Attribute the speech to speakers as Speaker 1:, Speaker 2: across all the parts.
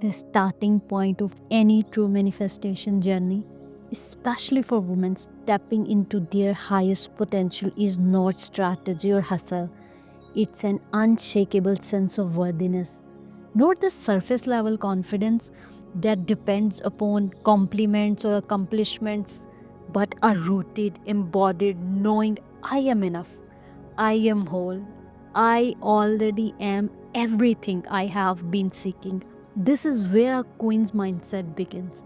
Speaker 1: The starting point of any true manifestation journey, especially for women stepping into their highest potential, is not strategy or hustle. It's an unshakable sense of worthiness, not the surface level confidence that depends upon compliments or accomplishments, but a rooted, embodied knowing I am enough, I am whole, I already am everything I have been seeking. This is where a queen's mindset begins.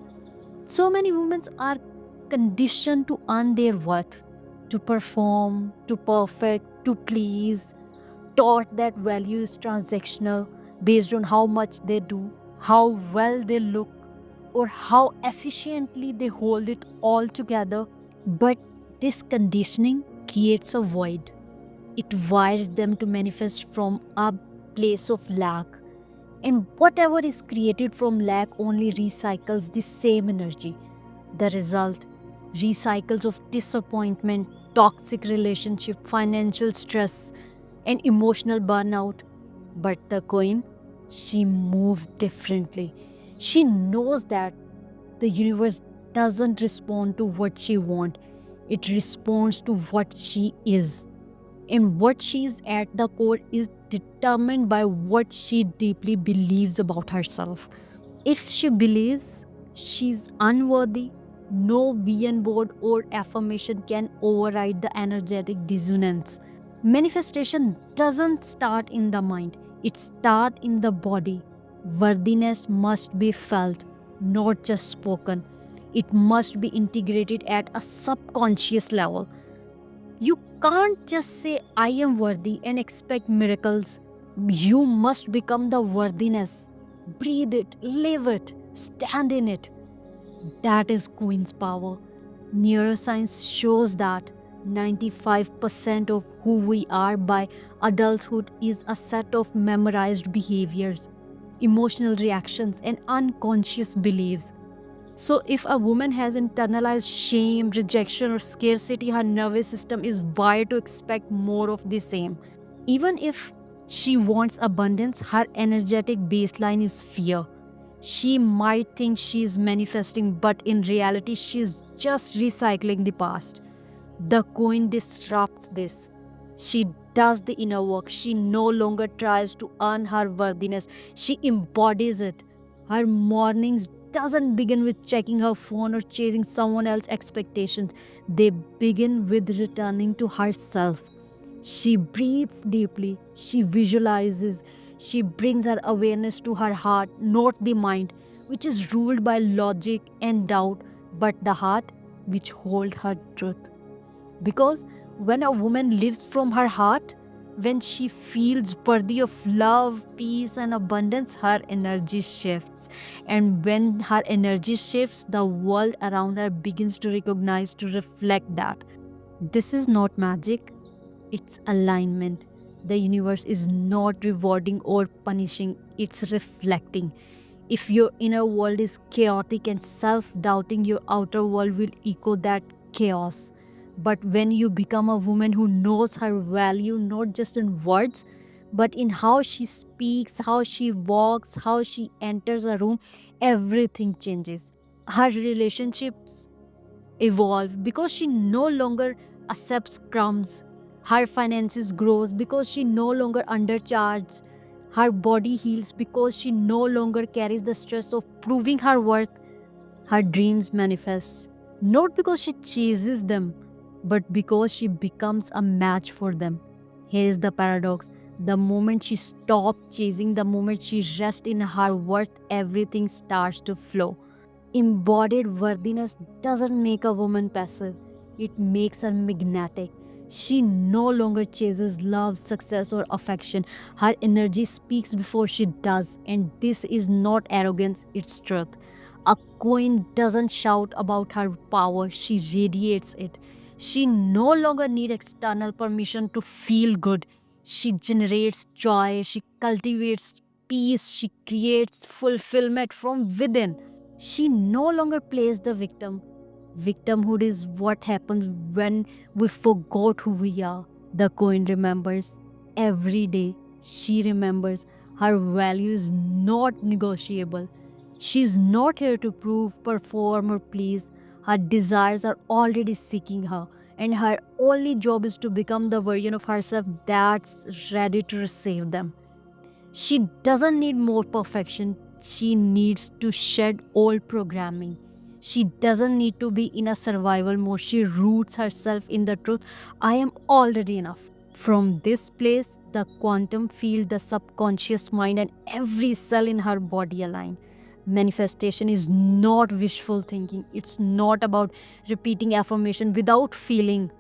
Speaker 1: So many women are conditioned to earn their worth, to perform, to perfect, to please, taught that value is transactional based on how much they do, how well they look, or how efficiently they hold it all together. But this conditioning creates a void. It wires them to manifest from a place of lack. And whatever is created from lack only recycles the same energy. The result, recycles of disappointment, toxic relationship, financial stress, and emotional burnout. But the queen, she moves differently. She knows that the universe doesn't respond to what she wants, it responds to what she is. And what she is at the core is determined by what she deeply believes about herself. If she believes she's unworthy, no vision board or affirmation can override the energetic dissonance. Manifestation doesn't start in the mind, it starts in the body. Worthiness must be felt, not just spoken. It must be integrated at a subconscious level. You can't just say, I am worthy and expect miracles. You must become the worthiness. Breathe it, live it, stand in it. That is Queen's power. Neuroscience shows that 95% of who we are by adulthood is a set of memorized behaviors, emotional reactions, and unconscious beliefs. So, if a woman has internalized shame, rejection, or scarcity, her nervous system is wired to expect more of the same. Even if she wants abundance, her energetic baseline is fear. She might think she is manifesting, but in reality, she is just recycling the past. The queen disrupts this. She does the inner work. She no longer tries to earn her worthiness. She embodies it. Her mornings doesn't begin with checking her phone or chasing someone else's expectations. They begin with returning to herself. She breathes deeply. She visualizes. She brings her awareness to her heart, not the mind, which is ruled by logic and doubt, but the heart which holds her truth. Because when a woman lives from her heart, when she feels worthy of love, peace, and abundance, her energy shifts. And when her energy shifts, the world around her begins to recognize, to reflect that. This is not magic, it's alignment. The universe is not rewarding or punishing, it's reflecting. If your inner world is chaotic and self doubting, your outer world will echo that chaos. But when you become a woman who knows her value not just in words, but in how she speaks, how she walks, how she enters a room, everything changes. Her relationships evolve because she no longer accepts crumbs. Her finances grows because she no longer undercharges. Her body heals because she no longer carries the stress of proving her worth. Her dreams manifest not because she chases them, but because she becomes a match for them. Here is the paradox. The moment she stops chasing, the moment she rests in her worth, everything starts to flow. Embodied worthiness doesn't make a woman passive, it makes her magnetic. She no longer chases love, success, or affection. Her energy speaks before she does, and this is not arrogance, it's truth. A queen doesn't shout about her power, she radiates it. She no longer needs external permission to feel good. She generates joy, she cultivates peace, she creates fulfillment from within. She no longer plays the victim. Victimhood is what happens when we forgot who we are. The queen remembers every day. She remembers her value is not negotiable. She's not here to prove, perform, or please. Her desires are already seeking her, and her only job is to become the version of herself that's ready to receive them. She doesn't need more perfection, she needs to shed old programming. She doesn't need to be in a survival mode. She roots herself in the truth I am already enough. From this place, the quantum field, the subconscious mind, and every cell in her body align. Manifestation is not wishful thinking, it's not about repeating affirmation without feeling.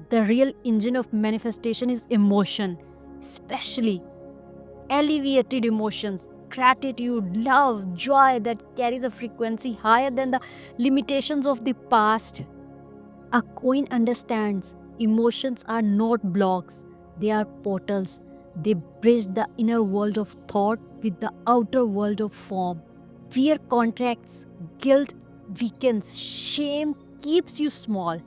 Speaker 1: The real engine of manifestation is emotion, especially alleviated emotions, gratitude, love, joy that carries a frequency higher than the limitations of the past. A coin understands emotions are not blocks, they are portals. They bridge the inner world of thought with the outer world of form. Fear contracts, guilt weakens, shame keeps you small.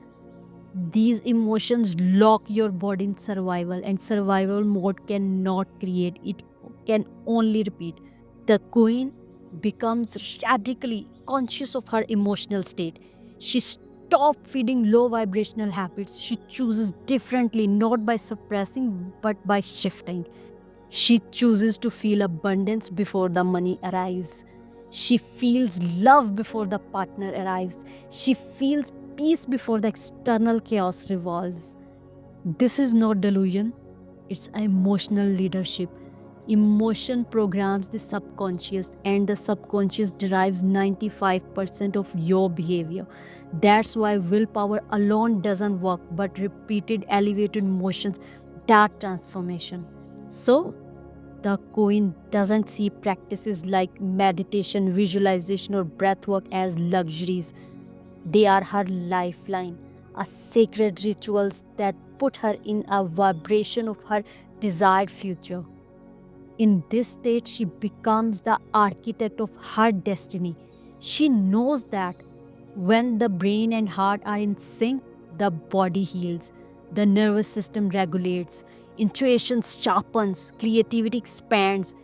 Speaker 1: These emotions lock your body in survival, and survival mode cannot create, it can only repeat. The queen becomes radically conscious of her emotional state. She stops feeding low vibrational habits. She chooses differently, not by suppressing but by shifting. She chooses to feel abundance before the money arrives. She feels love before the partner arrives. She feels peace before the external chaos revolves. This is not delusion, it's emotional leadership. Emotion programs the subconscious, and the subconscious derives 95% of your behavior. That's why willpower alone doesn't work, but repeated elevated motions, that transformation. So, the Queen doesn't see practices like meditation, visualization, or breathwork as luxuries. They are her lifeline, a sacred rituals that put her in a vibration of her desired future. In this state, she becomes the architect of her destiny. She knows that when the brain and heart are in sync, the body heals, the nervous system regulates, intuition sharpens, creativity expands.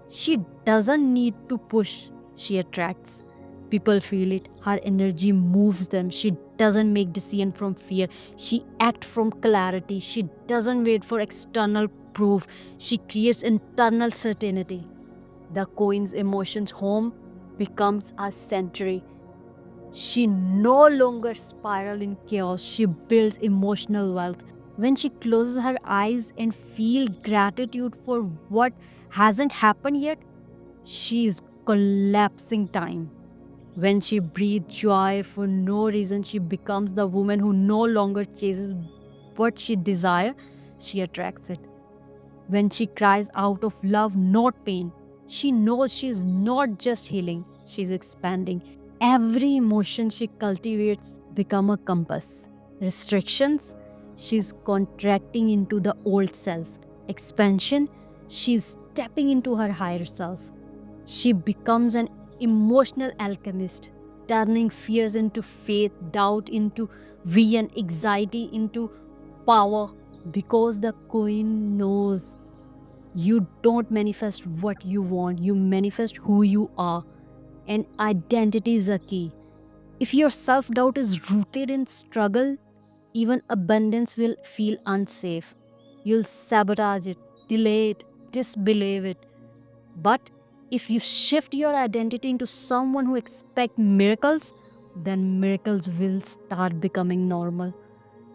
Speaker 1: She doesn't need to push, she attracts. People feel it. Her energy moves them. She doesn't make decision from fear. She acts from clarity. She doesn't wait for external proof. She creates internal certainty. The Queen's emotions home becomes a sanctuary. She no longer spirals in chaos. She builds emotional wealth. When she closes her eyes and feel gratitude for what hasn't happened yet, she is collapsing time. When she breathes joy for no reason, she becomes the woman who no longer chases what she desires, she attracts it. When she cries out of love, not pain, she knows she is not just healing, she is expanding. Every emotion she cultivates become a compass. Restrictions, she's contracting into the old self. Expansion, she's stepping into her higher self. She becomes an emotional alchemist, turning fears into faith, doubt into vision, anxiety into power, because the queen knows you don't manifest what you want, you manifest who you are. And identity is a key. If your self doubt is rooted in struggle, even abundance will feel unsafe. You'll sabotage it, delay it, disbelieve it. But if you shift your identity into someone who expects miracles, then miracles will start becoming normal.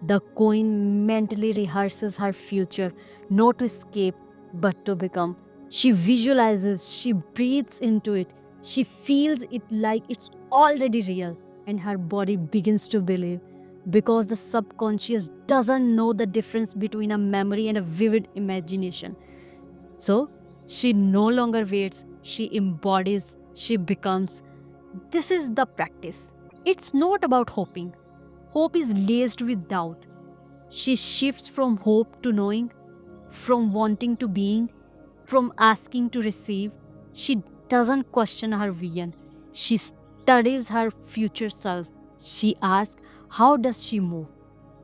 Speaker 1: The queen mentally rehearses her future, not to escape, but to become. She visualizes, she breathes into it, she feels it like it's already real, and her body begins to believe, because the subconscious doesn't know the difference between a memory and a vivid imagination. So, she no longer waits, she embodies, she becomes. This is the practice. It's not about hoping. Hope is laced with doubt. She shifts from hope to knowing, from wanting to being, from asking to receive. She doesn't question her vision. She studies her future self. She asks, how does she move?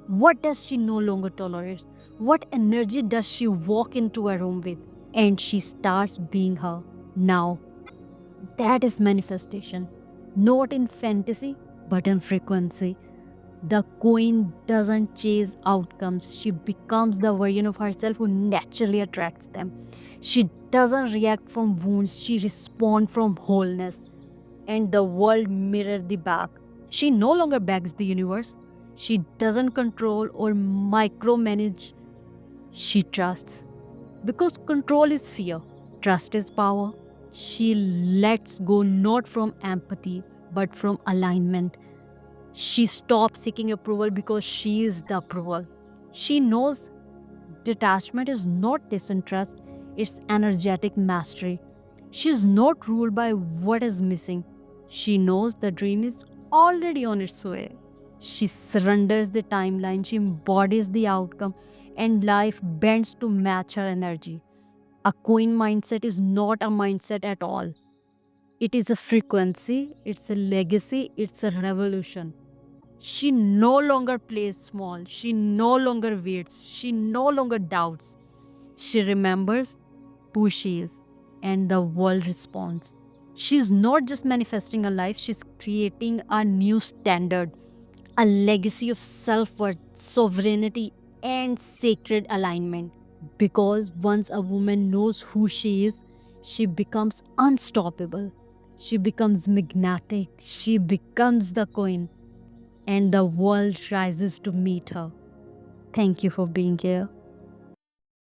Speaker 1: What does she no longer tolerate? What energy does she walk into a room with? And she starts being her now. That is manifestation, not in fantasy, but in frequency. The queen doesn't chase outcomes, she becomes the version of herself who naturally attracts them. She doesn't react from wounds, she responds from wholeness. And the world mirror the back. She no longer begs the universe. She doesn't control or micromanage. She trusts. Because control is fear, trust is power. She lets go not from empathy, but from alignment. She stops seeking approval because she is the approval. She knows detachment is not disinterest, it's energetic mastery. She is not ruled by what is missing. She knows the dream is already on its way. She surrenders the timeline, she embodies the outcome, and life bends to match her energy. A queen mindset is not a mindset at all. It is a frequency, it's a legacy, it's a revolution. She no longer plays small, she no longer waits, she no longer doubts. She remembers who she is, and the world responds. She's not just manifesting a life, she's creating a new standard, a legacy of self worth, sovereignty, and sacred alignment. Because once a woman knows who she is, she becomes unstoppable. She becomes magnetic. She becomes the queen, and the world rises to meet her. Thank you for being here.